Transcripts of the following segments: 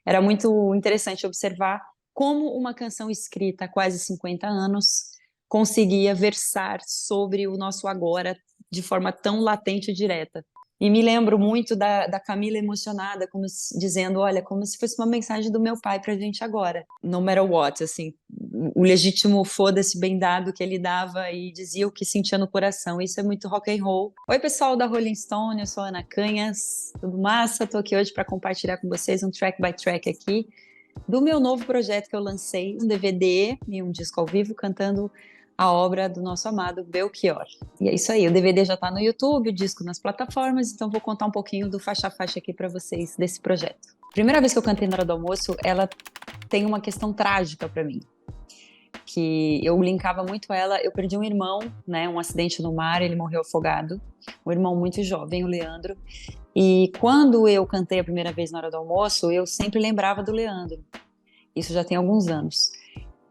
era muito interessante observar como uma canção escrita há quase 50 anos conseguia versar sobre o nosso agora de forma tão latente e direta. E me lembro muito da Camila emocionada, dizendo, olha, como se fosse uma mensagem do meu pai pra gente agora. No matter what, assim, o legítimo foda-se bem dado que ele dava e dizia o que sentia no coração. Isso é muito rock and roll. Oi, pessoal da Rolling Stone, eu sou a Ana Canhas, tudo massa? Tô aqui hoje para compartilhar com vocês um track by track aqui do meu novo projeto que eu lancei, um DVD e um disco ao vivo cantando a obra do nosso amado Belchior. E é isso aí, o DVD já está no YouTube, o disco nas plataformas, então vou contar um pouquinho do faixa a faixa aqui para vocês desse projeto. Primeira vez que eu cantei na hora do almoço, ela tem uma questão trágica para mim, que eu linkava muito ela. Eu perdi um irmão, né, um acidente no mar, ele morreu afogado, um irmão muito jovem, o Leandro. E quando eu cantei a primeira vez na hora do almoço, eu sempre lembrava do Leandro. Isso já tem alguns anos.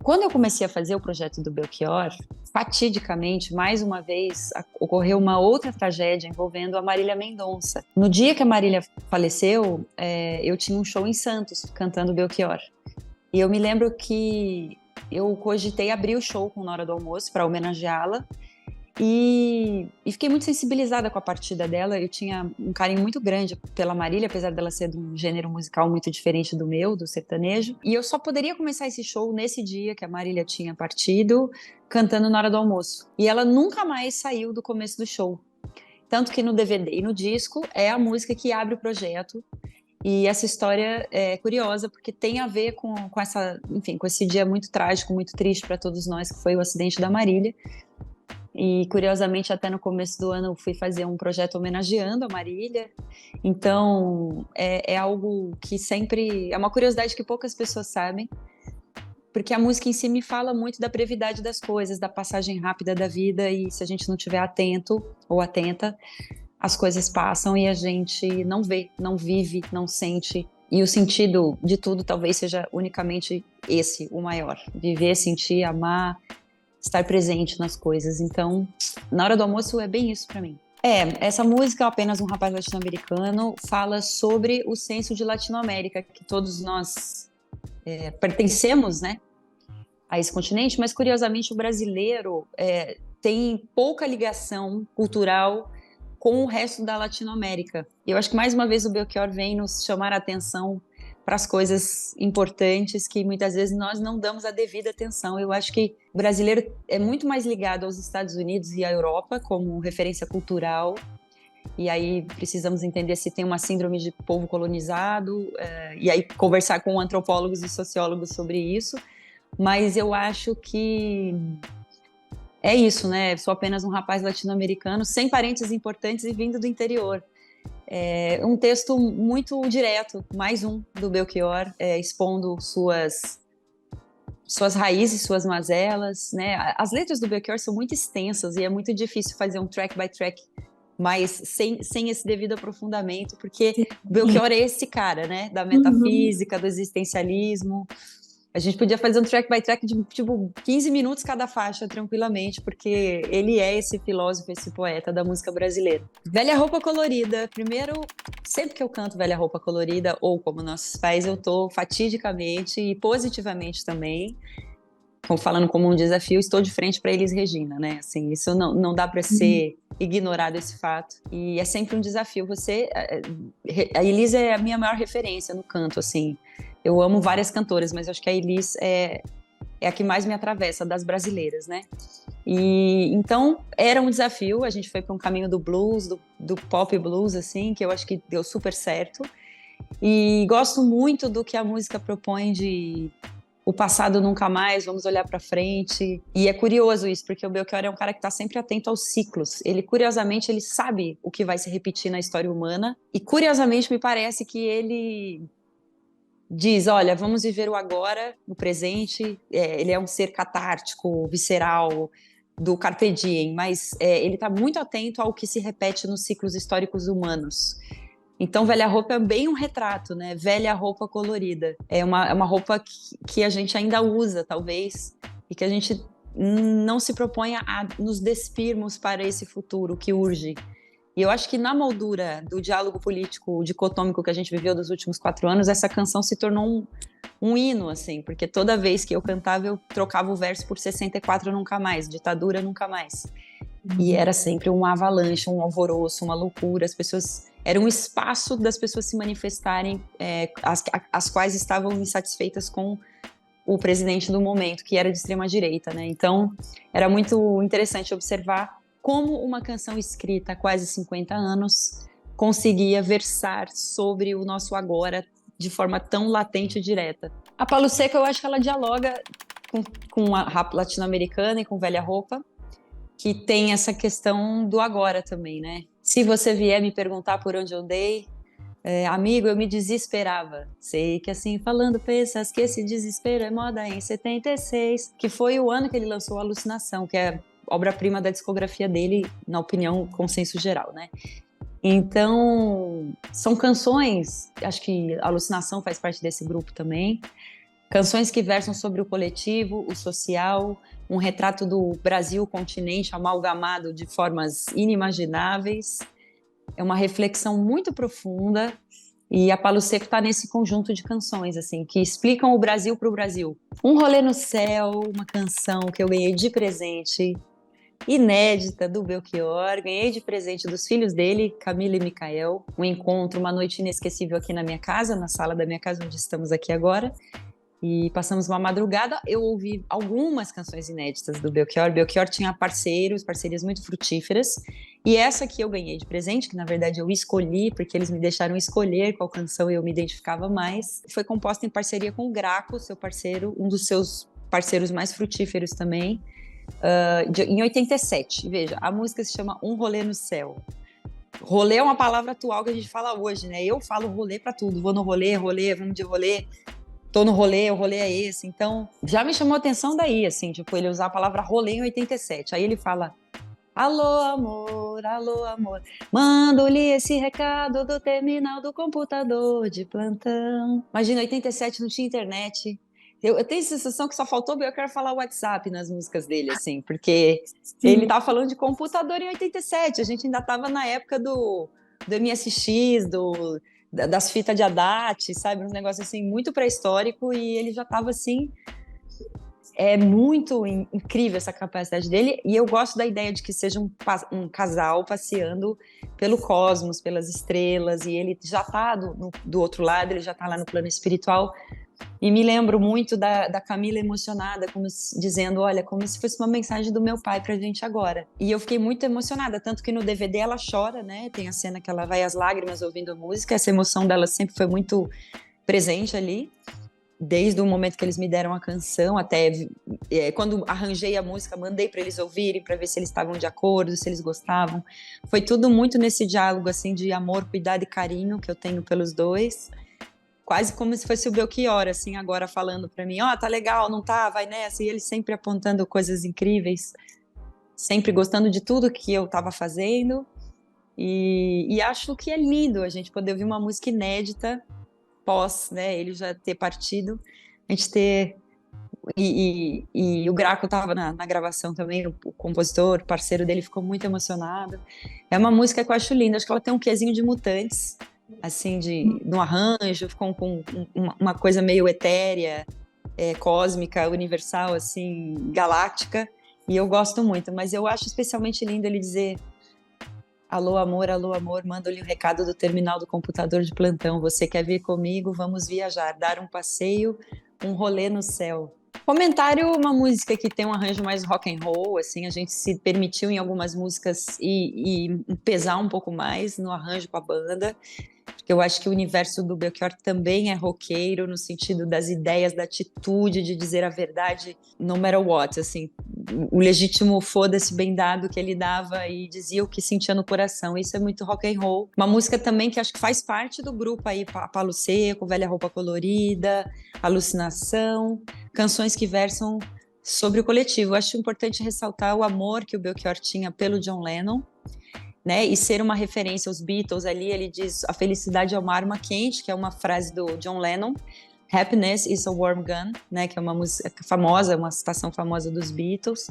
Quando eu comecei a fazer o projeto do Belchior, fatidicamente, mais uma vez, ocorreu uma outra tragédia envolvendo a Marília Mendonça. No dia que a Marília faleceu, eu tinha um show em Santos, cantando Belchior. E eu me lembro que eu cogitei abrir o show na hora do almoço para homenageá-la. E fiquei muito sensibilizada com a partida dela. Eu tinha um carinho muito grande pela Marília, apesar dela ser de um gênero musical muito diferente do meu, do sertanejo. E eu só poderia começar esse show nesse dia que a Marília tinha partido, cantando na hora do almoço. E ela nunca mais saiu do começo do show. Tanto que no DVD e no disco é a música que abre o projeto. E essa história é curiosa porque tem a ver com esse dia muito trágico, muito triste para todos nós, que foi o acidente da Marília. E, curiosamente, até no começo do ano eu fui fazer um projeto homenageando a Marília. Então, é algo que sempre... É uma curiosidade que poucas pessoas sabem, porque a música em si me fala muito da brevidade das coisas, da passagem rápida da vida, e se a gente não estiver atento ou atenta, as coisas passam e a gente não vê, não vive, não sente. E o sentido de tudo talvez seja unicamente esse, o maior. Viver, sentir, amar, estar presente nas coisas. Então, na hora do almoço é bem isso pra mim. Essa música, Apenas um Rapaz Latino-Americano, fala sobre o senso de Latinoamérica, que todos nós pertencemos, né, a esse continente, mas curiosamente o brasileiro tem pouca ligação cultural com o resto da Latinoamérica. E eu acho que mais uma vez o Belchior vem nos chamar a atenção para as coisas importantes que muitas vezes nós não damos a devida atenção. Eu acho que o brasileiro é muito mais ligado aos Estados Unidos e à Europa como referência cultural, e aí precisamos entender se tem uma síndrome de povo colonizado, e aí conversar com antropólogos e sociólogos sobre isso, mas eu acho que é isso, né? Sou apenas um rapaz latino-americano, sem parentes importantes e vindo do interior. É um texto muito direto, mais um do Belchior, expondo suas raízes, suas mazelas, né? As letras do Belchior são muito extensas e é muito difícil fazer um track by track, mas sem esse devido aprofundamento, porque o Belchior é esse cara, né? Da metafísica, do existencialismo. A gente podia fazer um track by track de, tipo, 15 minutos cada faixa, tranquilamente, porque ele é esse filósofo, esse poeta da música brasileira. Velha Roupa Colorida. Primeiro, sempre que eu canto Velha Roupa Colorida, ou como nossos pais, eu tô fatidicamente e positivamente também, falando como um desafio, estou de frente para Elis Regina, né? Assim, isso não dá para ser ignorado, esse fato. E é sempre um desafio. A Elis é a minha maior referência no canto, assim. Eu amo várias cantoras, mas acho que a Elis é a que mais me atravessa das brasileiras, né? E então era um desafio. A gente foi para um caminho do blues, do pop blues, assim, que eu acho que deu super certo. E gosto muito do que a música propõe de o passado nunca mais, vamos olhar para frente. E é curioso isso, porque o Belchior é um cara que está sempre atento aos ciclos. Curiosamente, ele sabe o que vai se repetir na história humana. E, curiosamente, me parece que ele diz, olha, vamos viver o agora, o presente. Ele é um ser catártico, visceral, do carpe diem, mas ele está muito atento ao que se repete nos ciclos históricos humanos. Então, Velha Roupa é bem um retrato, né? Velha roupa colorida. É uma roupa que a gente ainda usa, talvez, e que a gente não se propõe a nos despirmos para esse futuro que urge. E eu acho que na moldura do diálogo político dicotômico que a gente viveu dos últimos 4 anos, essa canção se tornou um hino, assim, porque toda vez que eu cantava, eu trocava o verso por 64 nunca mais, ditadura nunca mais. E era sempre uma avalanche, um alvoroço, uma loucura. As pessoas. Era um espaço das pessoas se manifestarem, as quais estavam insatisfeitas com o presidente do momento, que era de extrema-direita, né? Então, era muito interessante observar como uma canção escrita há quase 50 anos conseguia versar sobre o nosso agora de forma tão latente e direta. A Paulo Seco, eu acho que ela dialoga com a rap latino-americana e com Velha Roupa, que tem essa questão do agora também, né? Se você vier me perguntar por onde eu dei, amigo, eu me desesperava. Sei que assim falando pensas que esse desespero é moda em 76, que foi o ano que ele lançou Alucinação, que é obra-prima da discografia dele, na opinião, consenso geral, né? Então, são canções, acho que Alucinação faz parte desse grupo também, canções que versam sobre o coletivo, o social, um retrato do Brasil continente amalgamado de formas inimagináveis. É uma reflexão muito profunda e a Paulo Seco está nesse conjunto de canções assim que explicam o Brasil para o Brasil. Um Rolê no Céu, uma canção que eu ganhei de presente, inédita, do Belchior, ganhei de presente dos filhos dele, Camila e Micael, um encontro, uma noite inesquecível aqui na minha casa, na sala da minha casa onde estamos aqui agora. E passamos uma madrugada, eu ouvi algumas canções inéditas do Belchior. Belchior tinha parcerias muito frutíferas. E essa que eu ganhei de presente, que na verdade eu escolhi, porque eles me deixaram escolher qual canção eu me identificava mais, foi composta em parceria com o Graco, seu parceiro, um dos seus parceiros mais frutíferos também, em 87. Veja, a música se chama Um Rolê no Céu. Rolê é uma palavra atual que a gente fala hoje, né? Eu falo rolê pra tudo. Vou no rolê, vamos de rolê. Tô no rolê, o rolê é esse. Então, já me chamou a atenção daí, assim, tipo, ele usar a palavra rolê em 87. Aí ele fala, alô amor, mando-lhe esse recado do terminal do computador de plantão. Imagina, 87 não tinha internet. Eu tenho a sensação que só faltou eu quero falar WhatsApp nas músicas dele, assim, porque ele tava falando de computador em 87. A gente ainda tava na época do MSX, das fitas de ADAT, sabe? Uns negócios assim muito pré-histórico e ele já estava assim. É muito incrível essa capacidade dele e eu gosto da ideia de que seja um casal passeando pelo cosmos, pelas estrelas e ele já está do outro lado, ele já está lá no plano espiritual. E me lembro muito da Camila emocionada, dizendo, olha, como se fosse uma mensagem do meu pai pra gente agora. E eu fiquei muito emocionada, tanto que no DVD ela chora, né? Tem a cena que ela vai às lágrimas ouvindo a música, essa emoção dela sempre foi muito presente ali. Desde o momento que eles me deram a canção, até quando arranjei a música, mandei para eles ouvirem, para ver se eles estavam de acordo, se eles gostavam. Foi tudo muito nesse diálogo, assim, de amor, cuidado e carinho que eu tenho pelos dois. Quase como se fosse o Belchior, assim, agora falando para mim, tá legal, não tá, vai nessa, e ele sempre apontando coisas incríveis, sempre gostando de tudo que eu estava fazendo, e acho que é lindo a gente poder ouvir uma música inédita, pós, né, ele já ter partido, a gente ter, e o Graco estava na gravação também, o compositor, parceiro dele, ficou muito emocionado. É uma música que eu acho linda, acho que ela tem um quezinho de Mutantes, assim, no arranjo, com uma coisa meio etérea, cósmica, universal, assim, galáctica, e eu gosto muito, mas eu acho especialmente lindo ele dizer alô amor, mando-lhe um recado do terminal do computador de plantão, você quer vir comigo? Vamos viajar, dar um passeio, um rolê no céu. Comentário, uma música que tem um arranjo mais rock and roll, assim, a gente se permitiu em algumas músicas e pesar um pouco mais no arranjo com a banda, porque eu acho que o universo do Belchior também é roqueiro, no sentido das ideias, da atitude de dizer a verdade, no matter what, assim, o legítimo foda-se bem dado que ele dava e dizia o que sentia no coração, isso é muito rock and roll. Uma música também que acho que faz parte do grupo aí, Paulo Seco, Velha Roupa Colorida, Alucinação, canções que versam sobre o coletivo. Eu acho importante ressaltar o amor que o Belchior tinha pelo John Lennon, né, e ser uma referência aos Beatles ali, ele diz a felicidade é uma arma quente, que é uma frase do John Lennon, Happiness is a warm gun, né, que é uma música famosa, uma citação famosa dos Beatles,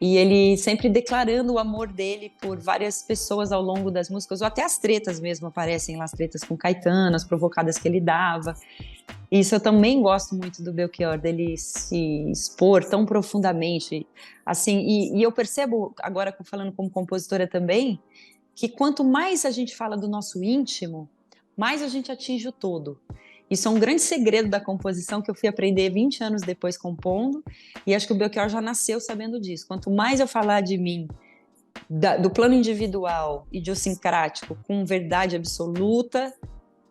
E ele sempre declarando o amor dele por várias pessoas ao longo das músicas, ou até as tretas mesmo aparecem lá, as tretas com Caetano, as provocadas que ele dava. Isso eu também gosto muito do Belchior, dele se expor tão profundamente. Assim, e eu percebo, agora falando como compositora também, que quanto mais a gente fala do nosso íntimo, mais a gente atinge o todo. Isso é um grande segredo da composição que eu fui aprender 20 anos depois compondo, e acho que o Belchior já nasceu sabendo disso. Quanto mais eu falar de mim, do plano individual, idiosincrático, com verdade absoluta,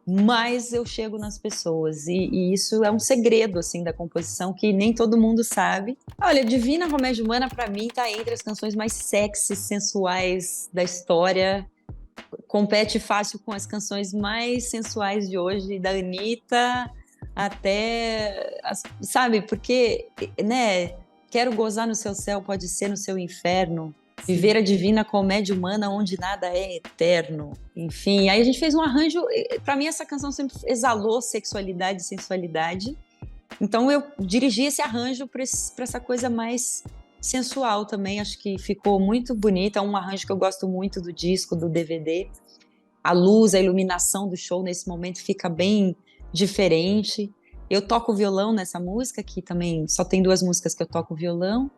mais eu chego nas pessoas. E isso é um segredo, assim, da composição que nem todo mundo sabe. Olha, Divina Comédia Humana, para mim, tá entre as canções mais sexy, sensuais da história. Compete fácil com as canções mais sensuais de hoje, da Anitta até, sabe, porque, né, quero gozar no seu céu, pode ser no seu inferno, viver a divina comédia humana onde nada é eterno, enfim, aí a gente fez um arranjo, para mim essa canção sempre exalou sexualidade e sensualidade, então eu dirigi esse arranjo para essa coisa mais sensual também, acho que ficou muito bonita, é um arranjo que eu gosto muito do disco, do DVD, a luz, a iluminação do show nesse momento fica bem diferente. Eu toco violão nessa música, que também só tem 2 músicas que eu toco violão.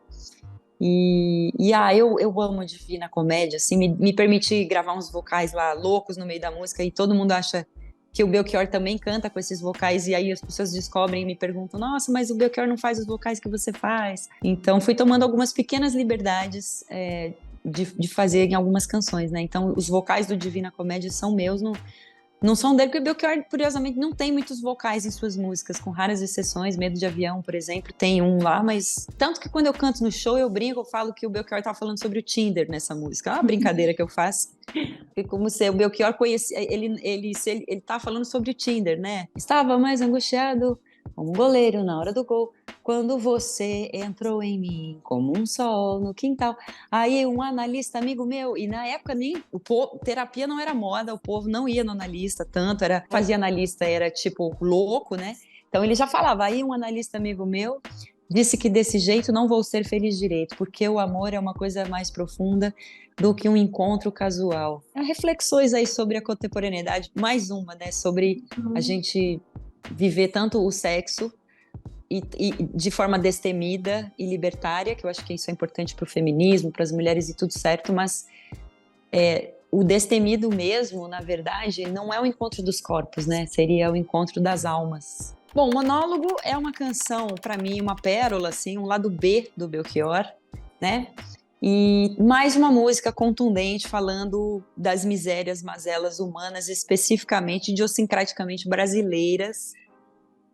Eu amo Divina Comédia, assim, me permite gravar uns vocais lá loucos no meio da música e todo mundo acha que o Belchior também canta com esses vocais e aí as pessoas descobrem e me perguntam, nossa, mas o Belchior não faz os vocais que você faz. Então fui tomando algumas pequenas liberdades de fazer em algumas canções, né? Então os vocais do Divina Comédia são meus, não são dele, porque o Belchior, curiosamente, não tem muitos vocais em suas músicas, com raras exceções. Medo de Avião, por exemplo, tem um lá, mas tanto que quando eu canto no show, eu brinco, eu falo que o Belchior tá falando sobre o Tinder nessa música. É uma brincadeira que eu faço. E como se o Belchior conhecia, ele tá falando sobre o Tinder, né? Estava mais angustiado como um goleiro na hora do gol, quando você entrou em mim como um sol no quintal. Aí um analista amigo meu, e na época nem terapia não era moda, o povo não ia no analista tanto, fazia analista, era tipo louco, né? Então ele já falava, aí um analista amigo meu disse que desse jeito não vou ser feliz direito, porque o amor é uma coisa mais profunda do que um encontro casual. Reflexões aí sobre a contemporaneidade, mais uma, né? Sobre a gente viver tanto o sexo e de forma destemida e libertária, que eu acho que isso é importante para o feminismo, para as mulheres e tudo certo, mas o destemido mesmo, na verdade, não é o encontro dos corpos, né? Seria o encontro das almas. Bom, Monólogo é uma canção, para mim, uma pérola, assim, um lado B do Belchior, né? E mais uma música contundente falando das misérias, mazelas humanas, especificamente idiosincraticamente brasileiras,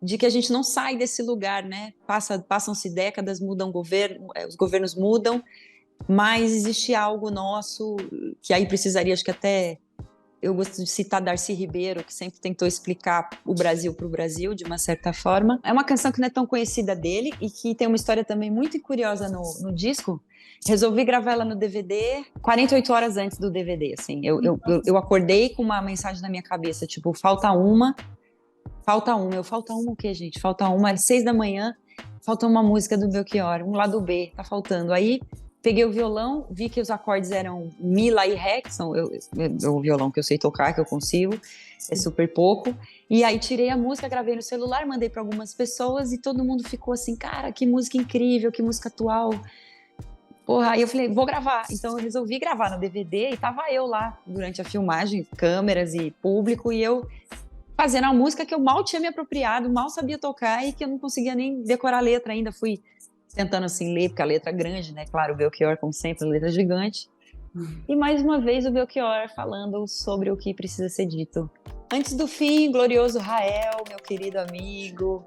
de que a gente não sai desse lugar, né? Passam-se décadas, mudam governo, os governos mudam, mas existe algo nosso que aí precisaria, acho que até eu gosto de citar Darcy Ribeiro, que sempre tentou explicar o Brasil para o Brasil, de uma certa forma. É uma canção que não é tão conhecida dele e que tem uma história também muito curiosa no disco. Resolvi gravar ela no DVD 48 horas antes do DVD, assim. Eu acordei com uma mensagem na minha cabeça, tipo, falta uma. Falta uma o quê, gente? Falta uma, às 6 da manhã, falta uma música do Belchior, um lado B, tá faltando. Aí peguei o violão, vi que os acordes eram Mi, Lá e Ré, que são o violão que eu sei tocar, que eu consigo, é super pouco. E aí tirei a música, gravei no celular, mandei para algumas pessoas e todo mundo ficou assim, cara, que música incrível, que música atual. Porra, aí eu falei, vou gravar. Então eu resolvi gravar no DVD e tava eu lá durante a filmagem, câmeras e público, e eu fazendo a música que eu mal tinha me apropriado, mal sabia tocar e que eu não conseguia nem decorar a letra ainda. Fui tentando assim ler, porque a letra é grande, né? Claro, o Belchior, como sempre, letra gigante. E mais uma vez o Belchior falando sobre o que precisa ser dito. Antes do fim, glorioso Rael, meu querido amigo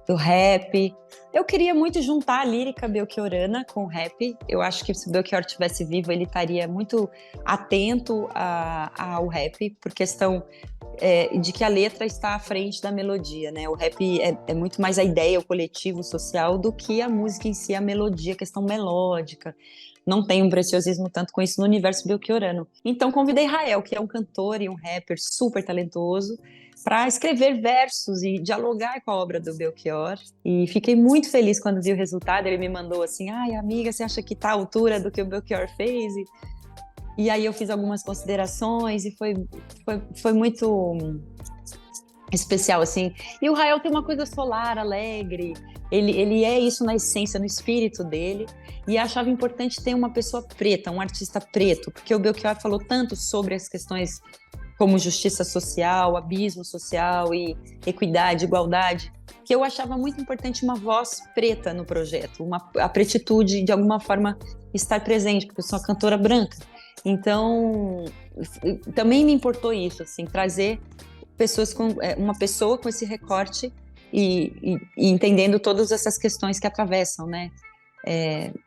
do rap. Eu queria muito juntar a lírica belchiorana com o rap. Eu acho que se o Belchior estivesse vivo, ele estaria muito atento ao rap, por questão de que a letra está à frente da melodia, né? O rap é muito mais a ideia, o coletivo social, do que a música em si, a melodia, a questão melódica. Não tem um preciosismo tanto com isso no universo belchiorano. Então convidei Rael, que é um cantor e um rapper super talentoso, para escrever versos e dialogar com a obra do Belchior. E fiquei muito feliz quando vi o resultado. Ele me mandou assim: ai, amiga, você acha que tá à altura do que o Belchior fez? E aí eu fiz algumas considerações e foi muito especial, assim. E o Rael tem uma coisa solar, alegre, ele é isso na essência, no espírito dele, e achava importante ter uma pessoa preta, um artista preto, porque o Belchior falou tanto sobre as questões como justiça social, abismo social e equidade, igualdade, que eu achava muito importante uma voz preta no projeto, a pretitude, de alguma forma, estar presente, porque eu sou uma cantora branca. Então, também me importou isso, assim, trazer uma pessoa com esse recorte e entendendo todas essas questões que atravessam, né,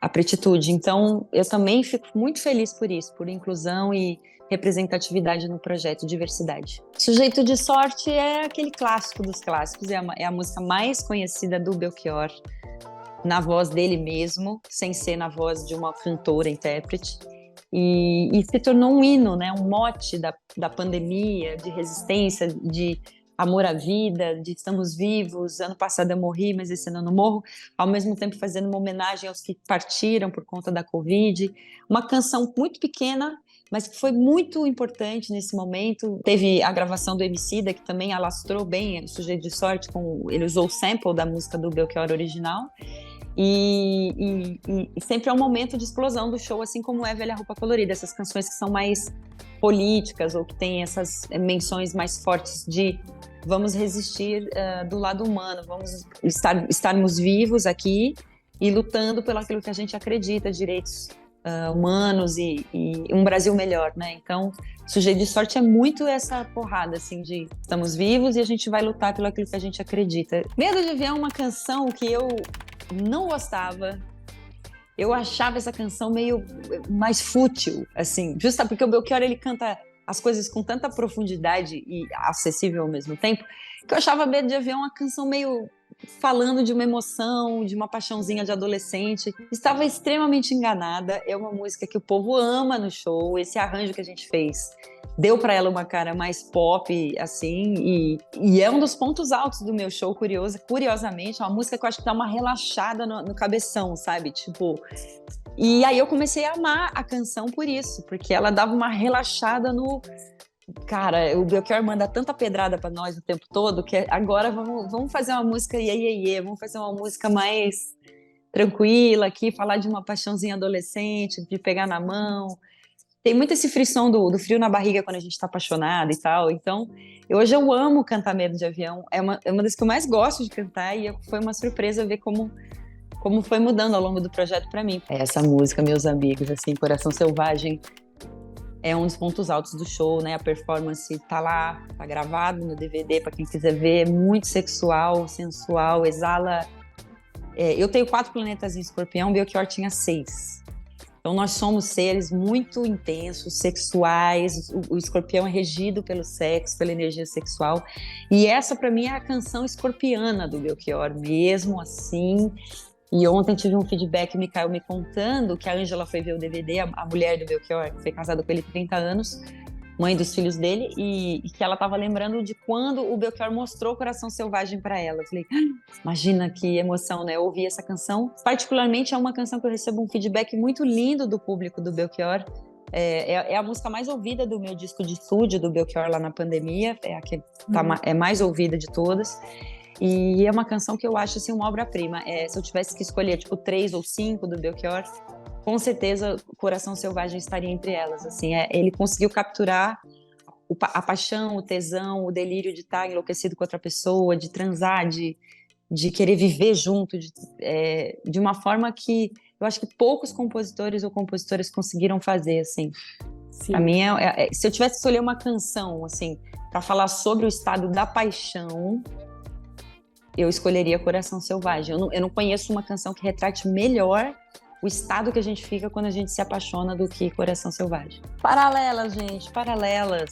a pretitude. Então, eu também fico muito feliz por isso, por inclusão e representatividade no projeto, diversidade. Sujeito de Sorte é aquele clássico dos clássicos, é a música mais conhecida do Belchior, na voz dele mesmo, sem ser na voz de uma cantora, intérprete. E se tornou um hino, né? Um mote da pandemia, de resistência, de amor à vida, de estamos vivos. Ano passado eu morri, mas esse ano eu não morro. Ao mesmo tempo fazendo uma homenagem aos que partiram por conta da Covid. Uma canção muito pequena, mas que foi muito importante nesse momento. Teve a gravação do Emicida, que também alastrou bem o Sujeito de Sorte, ele usou o sample da música do Belchior original. E sempre é um momento de explosão do show, assim como é Velha Roupa Colorida, essas canções que são mais políticas ou que têm essas menções mais fortes de vamos resistir do lado humano, vamos estarmos vivos aqui e lutando pelo aquilo que a gente acredita, direitos humanos e um Brasil melhor, né? Então, Sujeito de Sorte é muito essa porrada, assim, de estamos vivos e a gente vai lutar pelo aquilo que a gente acredita. Medo de Avião é uma canção que eu não gostava. Eu achava essa canção meio mais fútil, assim, justa porque o Belchior, ele canta as coisas com tanta profundidade e acessível ao mesmo tempo, que eu achava Medo de Avião uma canção meio falando de uma emoção, de uma paixãozinha de adolescente. Estava extremamente enganada. É uma música que o povo ama no show. Esse arranjo que a gente fez deu para ela uma cara mais pop, assim, e é um dos pontos altos do meu show, curiosamente. É uma música que eu acho que dá uma relaxada no cabeção, sabe? Tipo... E aí eu comecei a amar a canção por isso, porque ela dava uma relaxada no... Cara, o Belchior manda tanta pedrada pra nós o tempo todo, que agora vamos fazer uma música vamos fazer uma música mais tranquila aqui, falar de uma paixãozinha adolescente, de pegar na mão. Tem muito esse frisson do frio na barriga quando a gente tá apaixonado e tal. Então, hoje eu amo cantar Medo de Avião. É uma das que eu mais gosto de cantar e foi uma surpresa ver como foi mudando ao longo do projeto para mim. Essa música, meus amigos, assim, Coração Selvagem, é um dos pontos altos do show, né? A performance tá lá, tá gravado no DVD para quem quiser ver. É muito sexual, sensual, exala. Eu tenho 4 planetas em Escorpião, Belchior tinha 6. Então nós somos seres muito intensos, sexuais. O Escorpião é regido pelo sexo, pela energia sexual. E essa para mim é a canção escorpiana do Belchior, mesmo assim. E ontem tive um feedback, me caiu me contando que a Ângela foi ver o DVD, a mulher do Belchior, que foi casada com ele há 30 anos, mãe dos filhos dele, e que ela estava lembrando de quando o Belchior mostrou Coração Selvagem para ela. Eu falei, imagina que emoção, né? Eu ouvi essa canção. Particularmente é uma canção que eu recebo um feedback muito lindo do público do Belchior. É a música mais ouvida do meu disco de estúdio do Belchior lá na pandemia, é a que é mais ouvida de todas. E é uma canção que eu acho assim, uma obra-prima. Se eu tivesse que escolher tipo 3 ou 5 do Belchior, com certeza Coração Selvagem estaria entre elas. Assim, ele conseguiu capturar a paixão, o tesão, o delírio de estar enlouquecido com outra pessoa, de transar, de querer viver junto, de uma forma que eu acho que poucos compositores ou compositoras conseguiram fazer. Assim. Para mim, se eu tivesse que escolher uma canção assim, para falar sobre o estado da paixão, eu escolheria Coração Selvagem. Eu não conheço uma canção que retrate melhor o estado que a gente fica quando a gente se apaixona do que Coração Selvagem. Paralelas, gente, paralelas.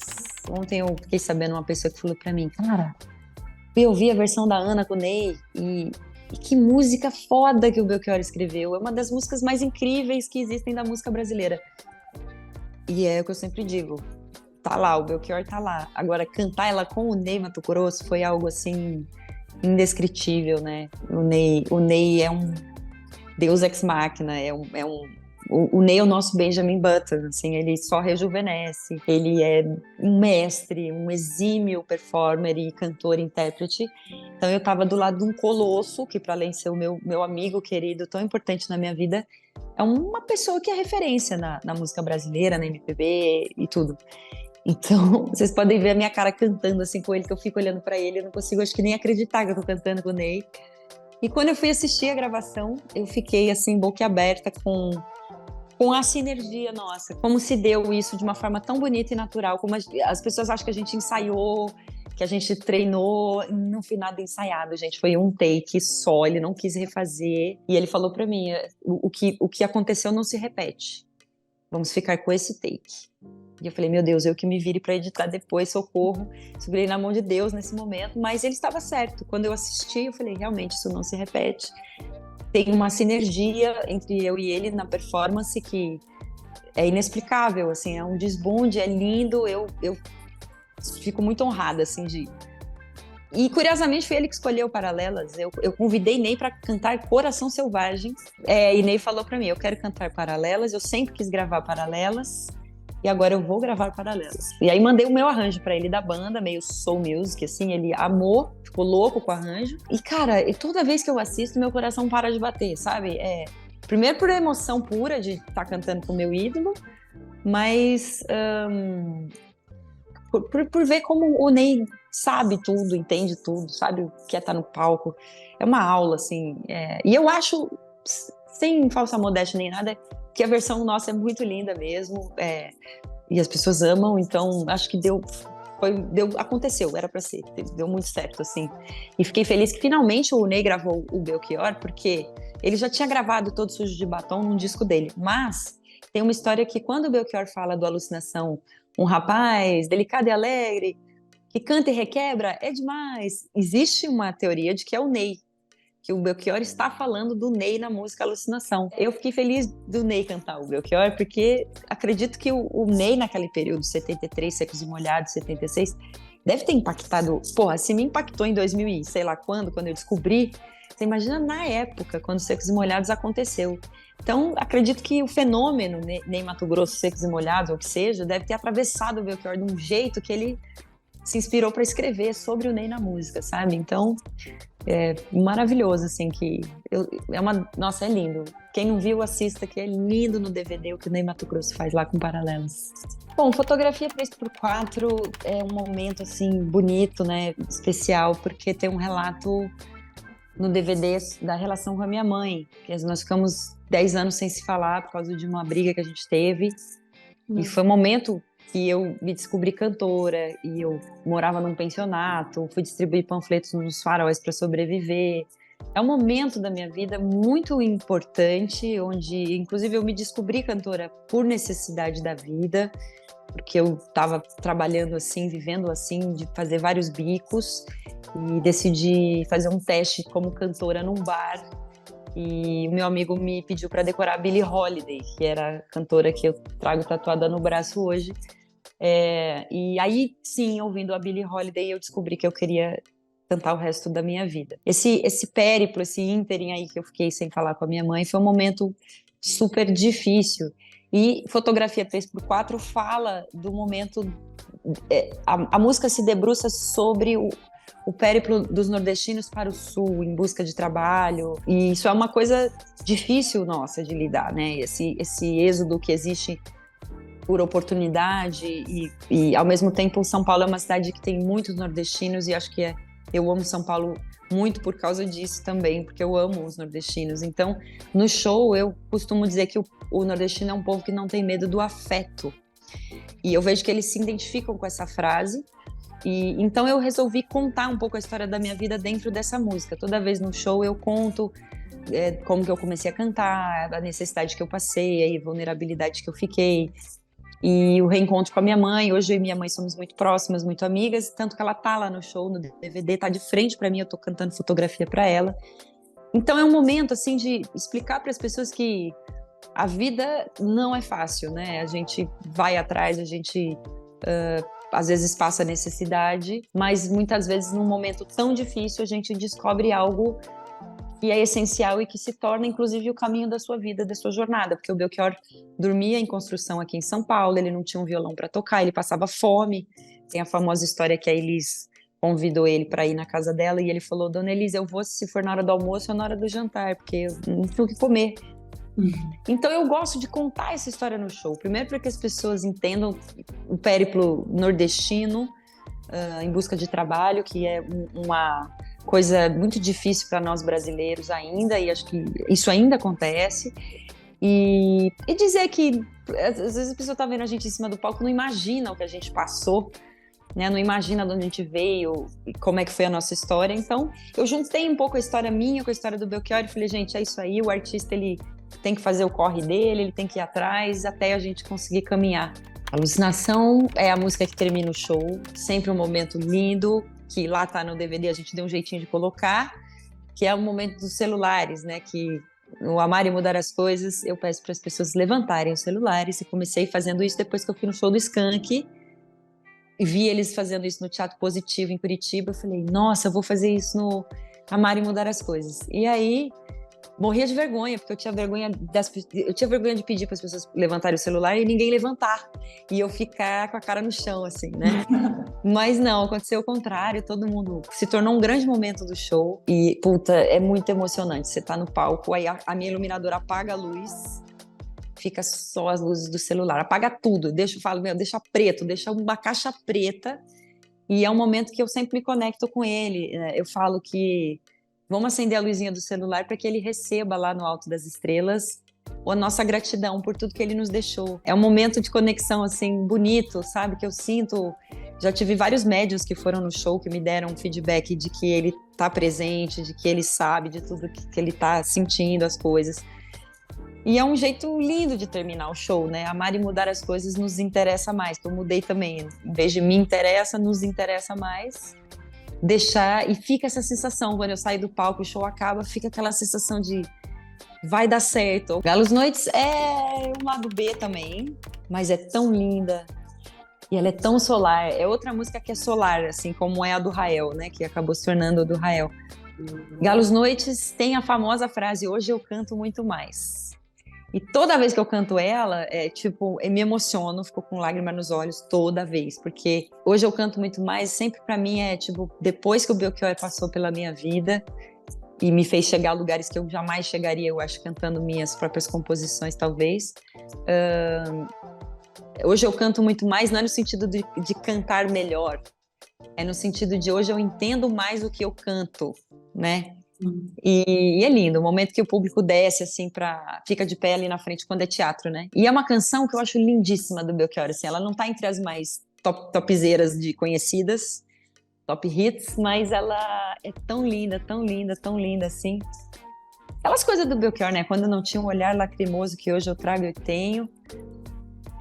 Ontem eu fiquei sabendo uma pessoa que falou pra mim, cara, eu ouvi a versão da Ana com o Ney e que música foda que o Belchior escreveu. É uma das músicas mais incríveis que existem da música brasileira. E é o que eu sempre digo. tá lá, o Belchior tá lá. Agora, cantar ela com o Ney Matogrosso foi algo, assim, indescritível, né? O Ney é um deus ex machina, o Ney é o nosso Benjamin Button, assim, ele só rejuvenesce, ele é um mestre, um exímio performer e cantor, intérprete. Então eu estava do lado de um colosso, que para além de ser o meu amigo querido, tão importante na minha vida, é uma pessoa que é referência na música brasileira, na MPB e tudo. Então, vocês podem ver a minha cara cantando assim com ele, que eu fico olhando para ele, eu não consigo, acho que nem acreditar que eu tô cantando com o Ney. E quando eu fui assistir a gravação, eu fiquei assim, boquiaberta com a sinergia nossa. Como se deu isso de uma forma tão bonita e natural, como as pessoas acham que a gente ensaiou, que a gente treinou, não foi nada ensaiado, gente. Foi um take só, ele não quis refazer. E ele falou pra mim, o que aconteceu não se repete. Vamos ficar com esse take. E eu falei, meu Deus, eu que me vire para editar depois, socorro. Segurei na mão de Deus nesse momento, mas ele estava certo. Quando eu assisti, eu falei, realmente, isso não se repete. Tem uma sinergia entre eu e ele na performance que é inexplicável, assim, é um desbunde, é lindo, eu fico muito honrada, assim, de... E, curiosamente, foi ele que escolheu Paralelas. Eu convidei Ney para cantar Coração Selvagem, e Ney falou para mim, eu quero cantar Paralelas, eu sempre quis gravar Paralelas, e agora eu vou gravar Paralelas. E aí mandei o meu arranjo pra ele da banda, meio soul music, assim, ele amou, ficou louco com o arranjo. E, cara, toda vez que eu assisto, meu coração para de bater, sabe? Primeiro por emoção pura de estar cantando com o meu ídolo, mas por ver como o Ney sabe tudo, entende tudo, sabe o que é estar no palco. É uma aula, assim. E eu acho, sem falsa modéstia nem nada, que a versão nossa é muito linda mesmo, e as pessoas amam, então acho que aconteceu, era pra ser, deu muito certo, assim. E fiquei feliz que finalmente o Ney gravou o Belchior, porque ele já tinha gravado Todo Sujo de Batom num disco dele, mas tem uma história que quando o Belchior fala do Alucinação, um rapaz delicado e alegre, que canta e requebra, é demais. Existe uma teoria de que é o Ney, que o Belchior está falando do Ney na música Alucinação. Eu fiquei feliz do Ney cantar o Belchior, porque acredito que o Ney, naquele período, 73, Secos e Molhados, 76, deve ter impactado... Porra, se me impactou em 2000 e sei lá quando eu descobri, você imagina na época, quando Secos e Molhados aconteceu. Então, acredito que o fenômeno Ney Matogrosso, Secos e Molhados, ou o que seja, deve ter atravessado o Belchior de um jeito que ele se inspirou para escrever sobre o Ney na música, sabe? Então... maravilhoso, assim, nossa, é lindo. Quem não viu, assista, que é lindo no DVD o que o Ney Matogrosso faz lá com Paralelas. Bom, fotografia 3x4 é um momento, assim, bonito, né, especial, porque tem um relato no DVD da relação com a minha mãe, que nós ficamos 10 anos sem se falar por causa de uma briga que a gente teve, e foi um momento que eu me descobri cantora e eu morava num pensionato, fui distribuir panfletos nos faróis para sobreviver. É um momento da minha vida muito importante, onde, inclusive, eu me descobri cantora por necessidade da vida, porque eu estava trabalhando assim, vivendo assim, de fazer vários bicos, e decidi fazer um teste como cantora num bar. E o meu amigo me pediu para decorar a Billie Holiday, que era a cantora que eu trago tatuada no braço hoje. E aí, sim, ouvindo a Billie Holiday, eu descobri que eu queria cantar o resto da minha vida. Esse périplo, esse ínterim aí que eu fiquei sem falar com a minha mãe, foi um momento super difícil. E Fotografia 3x4 fala do momento... a música se debruça sobre o périplo dos nordestinos para o sul, em busca de trabalho. E isso é uma coisa difícil, nossa, de lidar, né? Esse êxodo que existe por oportunidade e ao mesmo tempo São Paulo é uma cidade que tem muitos nordestinos e acho que eu amo São Paulo muito por causa disso também, porque eu amo os nordestinos. Então, no show eu costumo dizer que o nordestino é um povo que não tem medo do afeto. E eu vejo que eles se identificam com essa frase. E então eu resolvi contar um pouco a história da minha vida dentro dessa música. Toda vez no show eu conto como que eu comecei a cantar, a necessidade que eu passei, a vulnerabilidade que eu fiquei. E o reencontro com a minha mãe, hoje eu e minha mãe somos muito próximas, muito amigas, tanto que ela tá lá no show, no DVD, tá de frente para mim, eu tô cantando Fotografia para ela. Então é um momento, assim, de explicar para as pessoas que a vida não é fácil, né? A gente vai atrás, a gente às vezes passa necessidade, mas muitas vezes num momento tão difícil a gente descobre algo que é essencial e que se torna, inclusive, o caminho da sua vida, da sua jornada, porque o Belchior dormia em construção aqui em São Paulo, ele não tinha um violão para tocar, ele passava fome. Tem a famosa história que a Elis convidou ele para ir na casa dela e ele falou: Dona Elis, eu vou se for na hora do almoço ou na hora do jantar, porque eu não tenho o que comer. Então eu gosto de contar essa história no show, primeiro para que as pessoas entendam o périplo nordestino em busca de trabalho, que é uma coisa muito difícil para nós brasileiros ainda, e acho que isso ainda acontece. E dizer que às vezes a pessoa está vendo a gente em cima do palco, não imagina o que a gente passou, né? Não imagina de onde a gente veio e como é que foi a nossa história. Então eu juntei um pouco a história minha com a história do Belchior e falei: gente, é isso aí, o artista ele tem que fazer o corre dele, ele tem que ir atrás até a gente conseguir caminhar. Alucinação é a música que termina o show, sempre um momento lindo, que lá tá no DVD, a gente deu um jeitinho de colocar, que é o momento dos celulares, né? Que no Amar e Mudar as Coisas, eu peço para as pessoas levantarem os celulares, e comecei fazendo isso depois que eu fui no show do Skank, e vi eles fazendo isso no Teatro Positivo em Curitiba. Eu falei: nossa, eu vou fazer isso no Amar e Mudar as Coisas. E aí morria de vergonha, porque eu tinha vergonha de pedir para as pessoas levantarem o celular e ninguém levantar, e eu ficar com a cara no chão, assim, né? Mas não, aconteceu o contrário, todo mundo se tornou um grande momento do show e, puta, é muito emocionante. Você tá no palco, aí a minha iluminadora apaga a luz, fica só as luzes do celular, apaga tudo, deixa preto, deixa uma caixa preta, e é um momento que eu sempre me conecto com ele, né? Eu falo que vamos acender a luzinha do celular para que ele receba lá no alto das estrelas a nossa gratidão por tudo que ele nos deixou. É um momento de conexão, assim, bonito, sabe? Que eu sinto. Já tive vários médiuns que foram no show que me deram um feedback de que ele tá presente, de que ele sabe de tudo que ele tá sentindo, as coisas. E é um jeito lindo de terminar o show, né? Amar e Mudar as Coisas nos interessa mais. Eu mudei também. Em vez de me interessa, nos interessa mais. Deixar, e fica essa sensação, quando eu saio do palco, o show acaba, fica aquela sensação de vai dar certo. Galos Noites é um lado B também, mas é tão linda e ela é tão solar. É outra música que é solar, assim como é a do Rael, né, que acabou se tornando a do Rael. Galos Noites tem a famosa frase: hoje eu canto muito mais. E toda vez que eu canto ela, eu me emociono, fico com lágrimas nos olhos toda vez, porque hoje eu canto muito mais, sempre pra mim depois que o Belchior passou pela minha vida e me fez chegar a lugares que eu jamais chegaria, eu acho, cantando minhas próprias composições, talvez. Hoje eu canto muito mais, não é no sentido de cantar melhor, é no sentido de hoje eu entendo mais o que eu canto, né? E é lindo, o momento que o público desce, assim, fica de pé ali na frente quando é teatro, né? E é uma canção que eu acho lindíssima do Belchior, assim, ela não tá entre as mais topzeiras de conhecidas, top hits, mas ela é tão linda, tão linda, tão linda, assim. Aquelas coisas do Belchior, né? Quando não tinha um olhar lacrimoso que hoje eu trago e tenho.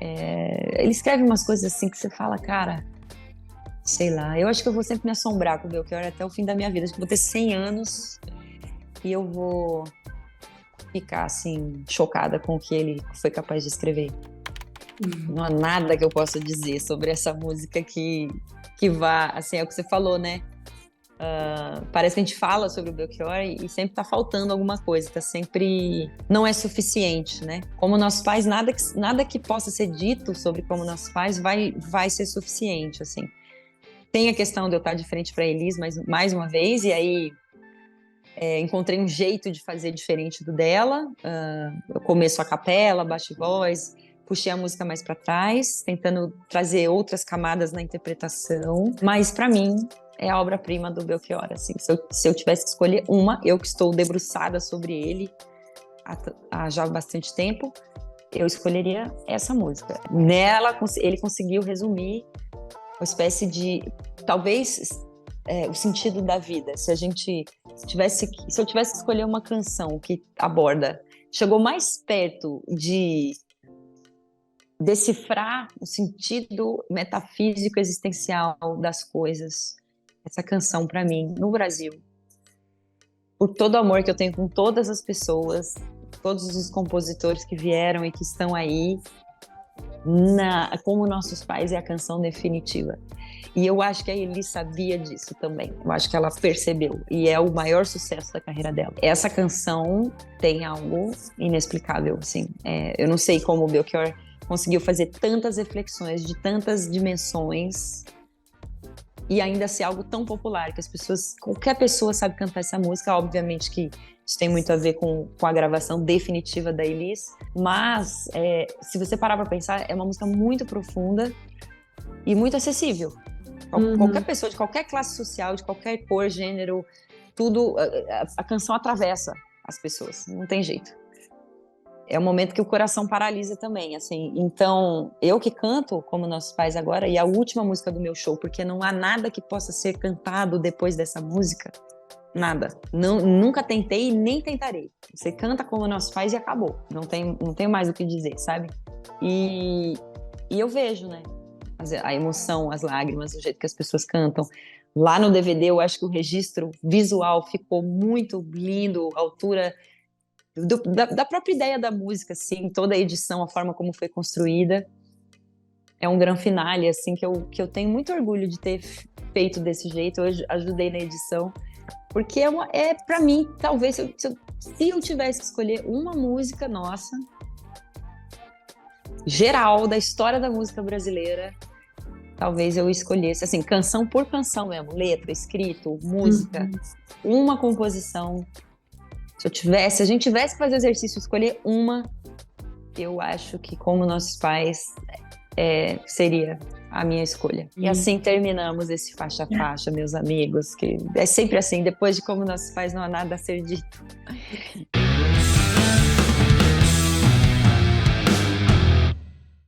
Ele escreve umas coisas assim que você fala, cara, sei lá, eu acho que eu vou sempre me assombrar com o Belchior até o fim da minha vida. Acho que eu vou ter 100 anos e eu vou ficar, assim, chocada com o que ele foi capaz de escrever. Não há nada que eu possa dizer sobre essa música que vá, assim, é o que você falou, né? Parece que a gente fala sobre o Belchior e sempre tá faltando alguma coisa, tá sempre... Não é suficiente, né? Como nossos pais, nada que possa ser dito sobre como nossos pais vai ser suficiente, assim. Tem a questão de eu estar de frente para Elis mais uma vez, e aí encontrei um jeito de fazer diferente do dela. Eu começo a capela, baixo voz, puxei a música mais para trás, tentando trazer outras camadas na interpretação. Mas, para mim, é a obra-prima do Belchior. Assim, se eu tivesse que escolher uma, eu que estou debruçada sobre ele há já bastante tempo, eu escolheria essa música. Nela, ele conseguiu resumir uma espécie de, talvez, o sentido da vida. Se eu tivesse que escolher uma canção que aborda, chegou mais perto de decifrar o sentido metafísico existencial das coisas, essa canção, para mim, no Brasil, por todo o amor que eu tenho com todas as pessoas, todos os compositores que vieram e que estão aí, Como Nossos Pais é a canção definitiva. E eu acho que a Elis sabia disso também. Eu acho que ela percebeu. E é o maior sucesso da carreira dela. Essa canção tem algo inexplicável, assim. Eu não sei como o Belchior conseguiu fazer tantas reflexões de tantas dimensões e ainda ser algo tão popular, que qualquer pessoa sabe cantar essa música. Obviamente que isso tem muito a ver com a gravação definitiva da Elis, mas se você parar pra pensar, é uma música muito profunda e muito acessível. Qualquer pessoa, de qualquer classe social, de qualquer cor, gênero, tudo, a canção atravessa as pessoas, não tem jeito. É um momento que o coração paralisa também, assim. Então, eu que canto Como Nossos Pais agora, e a última música do meu show, porque não há nada que possa ser cantado depois dessa música, nada. Nunca tentei e nem tentarei. Você canta Como Nossos Pais e acabou. Não tem mais o que dizer, sabe? E eu vejo, né? A emoção, as lágrimas, o jeito que as pessoas cantam. Lá no DVD, eu acho que o registro visual ficou muito lindo, a altura da própria ideia da música, assim, toda a edição, a forma como foi construída. É um grande finale, assim, que eu tenho muito orgulho de ter feito desse jeito. Eu ajudei na edição, porque para mim, talvez, se eu tivesse que escolher uma música nossa, geral, da história da música brasileira, talvez eu escolhesse, assim, canção por canção mesmo, letra, escrito, música, uma composição. Se a gente tivesse que fazer o exercício, escolher uma, eu acho que Como Nossos Pais seria a minha escolha. E assim terminamos esse Faixa a Faixa, meus amigos, que é sempre assim, depois de Como Nossos Pais não há nada a ser dito.